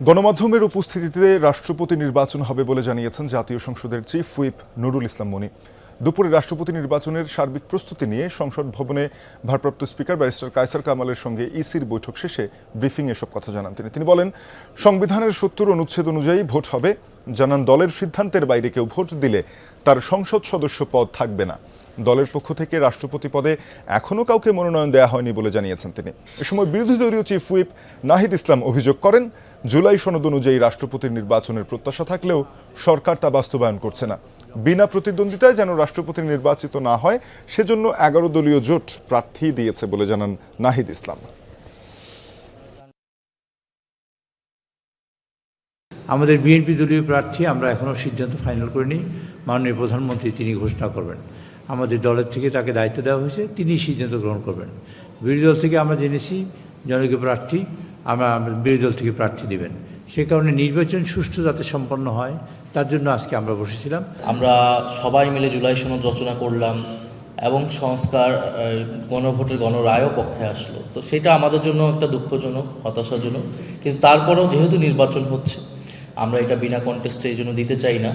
গণমাধ্যমের উপস্থিতিতে রাষ্ট্রপতি নির্বাচন হবে বলে জানিয়েছেন জাতীয় সংসদের চিফ হুইপ নুরুল ইসলাম মনি। দুপুরে রাষ্ট্রপতি নির্বাচনের সার্বিক প্রস্তুতি নিয়ে সংসদ ভবনে ভারপ্রাপ্ত স্পিকার ব্যারিস্টার কায়সার কামালের সঙ্গে ইসির বৈঠক শেষে ব্রিফিং এসব কথা জানান তিনি বলেন, সংবিধানের ৭০ অনুচ্ছেদ অনুযায়ী ভোট হবে। জানান, দলের সিদ্ধান্তের বাইরে কেউ ভোট দিলে তার সংসদ সদস্য পদ থাকবে না। দলের পক্ষ থেকে রাষ্ট্রপতি পদে এখনও কাউকে মনোনয়ন দেওয়া হয়নি বলে জানিয়েছেন তিনি। এ সময় বিরোধী দলীয় চিফ হুইপ নাহিদ ইসলাম অভিযোগ করেন, জুলাই সনদ অনুযায়ী রাষ্ট্রপতির নির্বাচনের প্রত্যাশা থাকলেও সরকার তা বাস্তবায়ন করছে না। বিনা প্রতিদ্বন্দ্বিতায় যেন রাষ্ট্রপতি নির্বাচিত না হয় সেজন্য ১১ দলীয় জোট প্রার্থী দিয়েছে বলে জানান নাহিদ ইসলাম। আমাদের বিএনপি দলীয় প্রার্থী আমরা এখনও সিদ্ধান্ত ফাইনাল করিনি। মাননীয় প্রধানমন্ত্রী তিনি ঘোষণা করবেন। আমাদের দলের থেকে তাকে দায়িত্ব দেওয়া হয়েছে, তিনি সিদ্ধান্ত গ্রহণ করবেন। বিরোধী দল থেকে আমরা জেনেছি জনগণ প্রার্থী আমরা বিরোধী দল থেকে প্রার্থী দেবেন। সে কারণে নির্বাচন সুষ্ঠু যাতে সম্পন্ন হয় তার জন্য আজকে আমরা বসেছিলাম। আমরা সবাই মিলে জুলাই সনদ রচনা করলাম এবং সংস্কার গণভোটের গণরায়ও পক্ষে আসলো। তো সেটা আমাদের জন্য একটা দুঃখজনক, হতাশাজনক, কিন্তু তারপরেও যেহেতু নির্বাচন হচ্ছে আমরা এটা বিনা কন্টেস্টে এই জন্য দিতে চাই না।